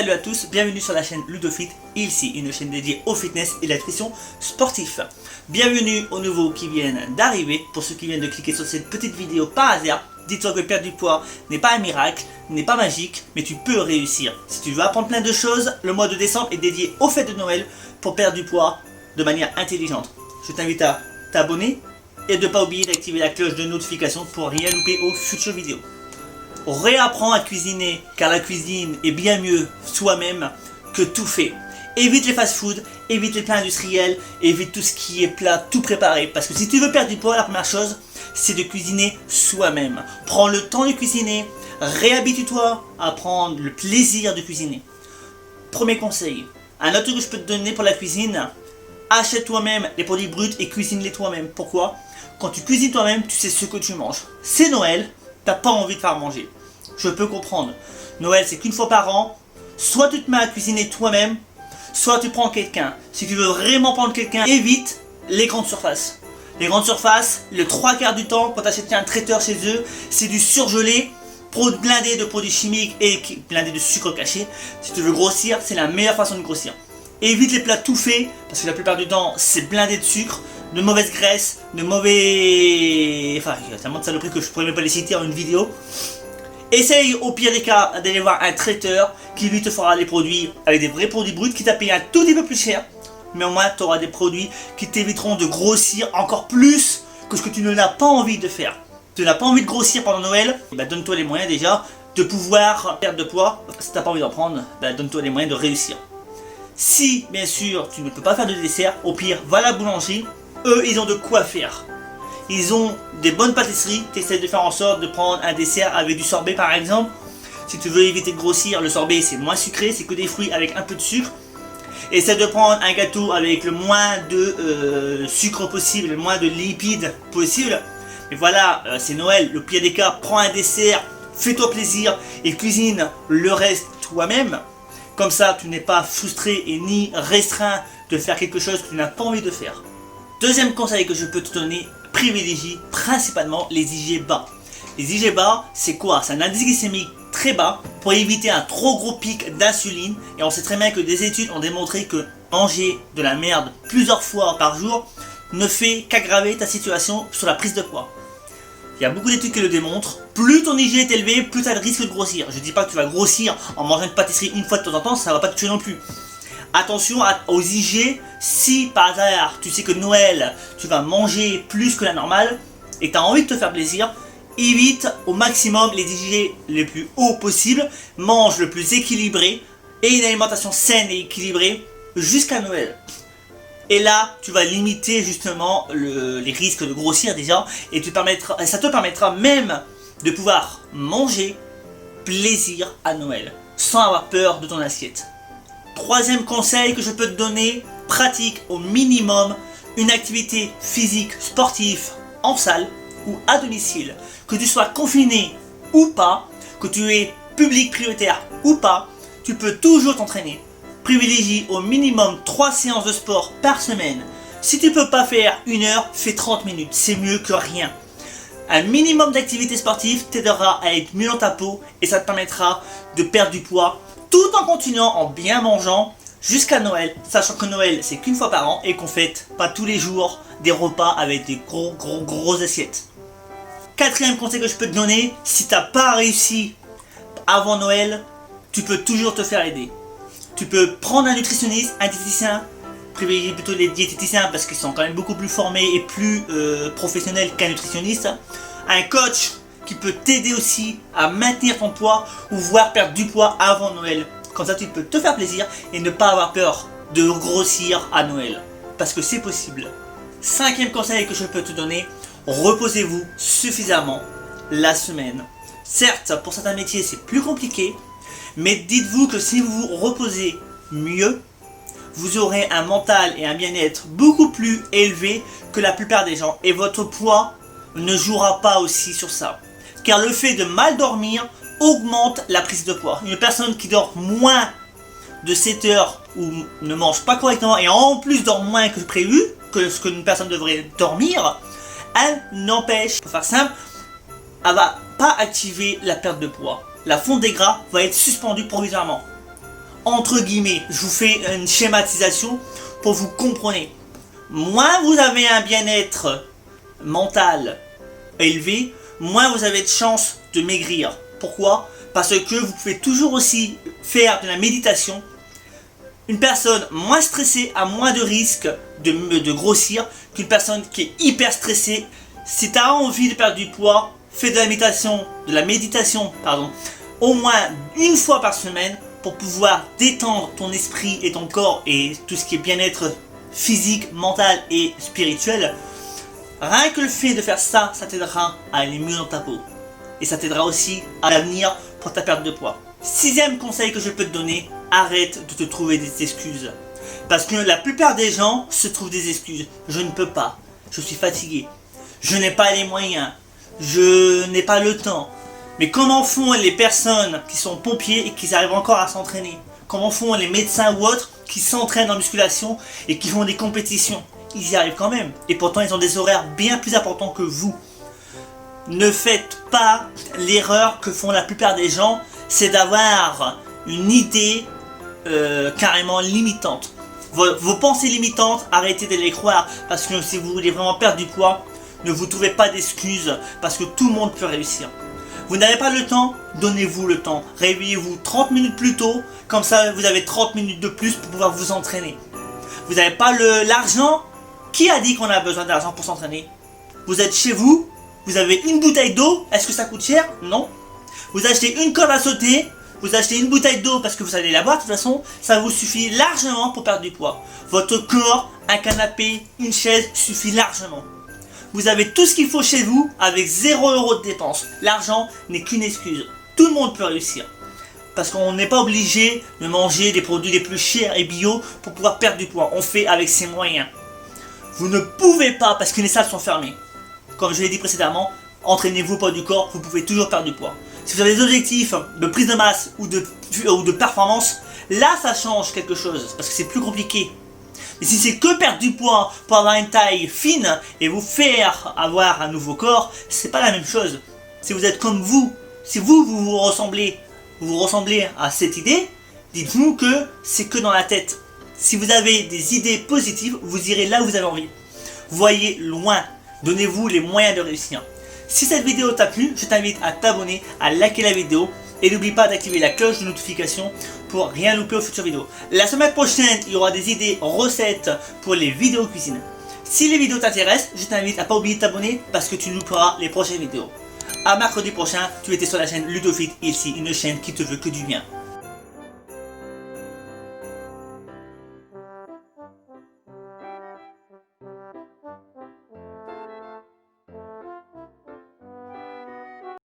Salut à tous, bienvenue sur la chaîne Ludofit, ici une chaîne dédiée au fitness et la nutrition sportif. Bienvenue aux nouveaux qui viennent d'arriver, pour ceux qui viennent de cliquer sur cette petite vidéo par hasard. Dis-toi que perdre du poids n'est pas un miracle, n'est pas magique, mais tu peux réussir. Si tu veux apprendre plein de choses, le mois de décembre est dédié aux fêtes de Noël pour perdre du poids de manière intelligente. Je t'invite à t'abonner et de ne pas oublier d'activer la cloche de notification pour rien louper aux futures vidéos. Réapprends à cuisiner, car la cuisine est bien mieux soi-même que tout fait. Évite les fast-food, évite les plats industriels, évite tout ce qui est plat tout préparé. Parce que si tu veux perdre du poids, la première chose, c'est de cuisiner soi-même. Prends le temps de cuisiner, réhabitue-toi à prendre le plaisir de cuisiner. Premier conseil, un autre que je peux te donner pour la cuisine, achète toi-même les produits bruts et cuisine-les toi-même. Pourquoi? Quand tu cuisines toi-même, tu sais ce que tu manges. C'est Noël. T'as pas envie de faire manger. Je peux comprendre. Noël, c'est qu'une fois par an. Soit tu te mets à cuisiner toi-même, soit tu prends quelqu'un. Si tu veux vraiment prendre quelqu'un, évite les grandes surfaces. Les grandes surfaces, le 3/4 du temps, quand tu achètes un traiteur chez eux, c'est du surgelé, blindé de produits chimiques et blindé de sucre caché. Si tu veux grossir, c'est la meilleure façon de grossir. Évite les plats tout faits, parce que la plupart du temps, c'est blindé de sucre, de mauvaise graisse, de mauvais... Enfin, il y a tellement de saloperies que je pourrais même pas les citer en une vidéo. Essaye au pire des cas d'aller voir un traiteur qui lui te fera les produits avec des vrais produits bruts qui t'a payé un tout petit peu plus cher. Mais au moins tu auras des produits qui t'éviteront de grossir encore plus que ce que tu n'as pas envie de faire. Tu n'as pas envie de grossir pendant Noël, bah donne-toi les moyens déjà de pouvoir perdre de poids. Si tu n'as pas envie d'en prendre, bah donne-toi les moyens de réussir. Si bien sûr tu ne peux pas faire de dessert, au pire va à la boulangerie. Eux, ils ont de quoi faire. Ils ont des bonnes pâtisseries. Tu essaies de faire en sorte de prendre un dessert avec du sorbet par exemple. Si tu veux éviter de grossir, le sorbet c'est moins sucré, c'est que des fruits avec un peu de sucre. Essaie de prendre un gâteau avec le moins de sucre possible, le moins de lipides possible. Mais voilà, c'est Noël, le pire des cas, prends un dessert, fais-toi plaisir et cuisine le reste toi-même. Comme ça, tu n'es pas frustré et ni restreint de faire quelque chose que tu n'as pas envie de faire. Deuxième conseil que je peux te donner, privilégie principalement les IG bas. Les IG bas, c'est quoi? C'est un indice glycémique très bas pour éviter un trop gros pic d'insuline. Et on sait très bien que des études ont démontré que manger de la merde plusieurs fois par jour ne fait qu'aggraver ta situation sur la prise de poids. Il y a beaucoup d'études qui le démontrent. Plus ton IG est élevé, plus tu as le risque de grossir. Je ne dis pas que tu vas grossir en mangeant une pâtisserie une fois de temps en temps, ça ne va pas te tuer non plus. Attention aux IG, si par hasard tu sais que Noël tu vas manger plus que la normale et que tu as envie de te faire plaisir, évite au maximum les IG les plus hauts possibles, mange le plus équilibré et une alimentation saine et équilibrée jusqu'à Noël. Et là tu vas limiter justement les risques de grossir déjà et ça te permettra même de pouvoir manger plaisir à Noël sans avoir peur de ton assiette. Troisième conseil que je peux te donner, pratique au minimum une activité physique sportive en salle ou à domicile. Que tu sois confiné ou pas, que tu es public prioritaire ou pas, tu peux toujours t'entraîner. Privilégie au minimum 3 séances de sport par semaine. Si tu ne peux pas faire 1 heure, fais 30 minutes, c'est mieux que rien. Un minimum d'activité sportive t'aidera à être mieux dans ta peau et ça te permettra de perdre du poids tout en continuant en bien mangeant jusqu'à Noël, sachant que Noël c'est qu'une fois par an et qu'on fête pas tous les jours des repas avec des gros assiettes. Quatrième conseil que je peux te donner, si t'as pas réussi avant Noël, tu peux toujours te faire aider. Tu peux prendre un nutritionniste, un diététicien, privilégier plutôt les diététiciens parce qu'ils sont quand même beaucoup plus formés et plus professionnels qu'un nutritionniste, un coach qui peut t'aider aussi à maintenir ton poids ou voire perdre du poids avant Noël. Comme ça tu peux te faire plaisir et ne pas avoir peur de grossir à Noël. Parce que c'est possible. Cinquième conseil que je peux te donner, reposez-vous suffisamment la semaine. Certes, pour certains métiers c'est plus compliqué, mais dites-vous que si vous vous reposez mieux, vous aurez un mental et un bien-être beaucoup plus élevé que la plupart des gens. Et votre poids ne jouera pas aussi sur ça. Car le fait de mal dormir augmente la prise de poids. Une personne qui dort moins de 7 heures ou ne mange pas correctement et en plus dort moins que prévu, que ce qu'une personne devrait dormir, elle n'empêche, pour faire simple, elle va pas activer la perte de poids. La fonte des gras va être suspendue provisoirement. entre guillemets, je vous fais une schématisation pour vous comprendre. Moins vous avez un bien-être mental élevé, moins vous avez de chances de maigrir. Pourquoi? Parce que vous pouvez toujours aussi faire de la méditation. Une personne moins stressée a moins de risques de grossir qu'une personne qui est hyper stressée. Si tu as envie de perdre du poids, fais de la méditation, au moins une fois par semaine pour pouvoir détendre ton esprit et ton corps et tout ce qui est bien-être physique, mental et spirituel. Rien que le fait de faire ça, ça t'aidera à aller mieux dans ta peau. Et ça t'aidera aussi à l'avenir pour ta perte de poids. 6e conseil que je peux te donner, arrête de te trouver des excuses. Parce que la plupart des gens se trouvent des excuses. Je ne peux pas, je suis fatigué, je n'ai pas les moyens, je n'ai pas le temps. Mais comment font les personnes qui sont pompiers et qui arrivent encore à s'entraîner? Comment font les médecins ou autres qui s'entraînent en musculation et qui font des compétitions? Ils y arrivent quand même. Et pourtant ils ont des horaires bien plus importants que vous. Ne faites pas l'erreur que font la plupart des gens, c'est d'avoir une idée carrément limitante. Vos pensées limitantes, arrêtez de les croire, parce que si vous voulez vraiment perdre du poids, ne vous trouvez pas d'excuses, parce que tout le monde peut réussir. Vous n'avez pas le temps, donnez-vous le temps. Réveillez-vous 30 minutes plus tôt, comme ça vous avez 30 minutes de plus pour pouvoir vous entraîner. Vous n'avez pas l'argent? Qui a dit qu'on a besoin d'argent pour s'entraîner? Vous êtes chez vous, vous avez une bouteille d'eau, est-ce que ça coûte cher? Non. Vous achetez une corde à sauter, vous achetez une bouteille d'eau parce que vous allez la boire de toute façon, ça vous suffit largement pour perdre du poids. Votre corps, un canapé, une chaise suffit largement. Vous avez tout ce qu'il faut chez vous avec 0 € de dépenses. L'argent n'est qu'une excuse. Tout le monde peut réussir. Parce qu'on n'est pas obligé de manger des produits les plus chers et bio pour pouvoir perdre du poids. On fait avec ses moyens. Vous ne pouvez pas parce que les salles sont fermées. Comme je l'ai dit précédemment, entraînez-vous pas du corps, vous pouvez toujours perdre du poids. Si vous avez des objectifs de prise de masse ou de performance, là ça change quelque chose parce que c'est plus compliqué. Mais si c'est que perdre du poids pour avoir une taille fine et vous faire avoir un nouveau corps, c'est pas la même chose. Si vous êtes comme vous, si vous ressemblez à cette idée, dites-vous que c'est que dans la tête. Si vous avez des idées positives, vous irez là où vous avez envie. Voyez loin, donnez-vous les moyens de réussir. Si cette vidéo t'a plu, je t'invite à t'abonner, à liker la vidéo et n'oublie pas d'activer la cloche de notification pour rien louper aux futures vidéos. La semaine prochaine, il y aura des idées recettes pour les vidéos cuisine. Si les vidéos t'intéressent, je t'invite à pas oublier de t'abonner parce que tu louperas les prochaines vidéos. À mercredi prochain, tu étais sur la chaîne Ludofit ici, une chaîne qui te veut que du bien.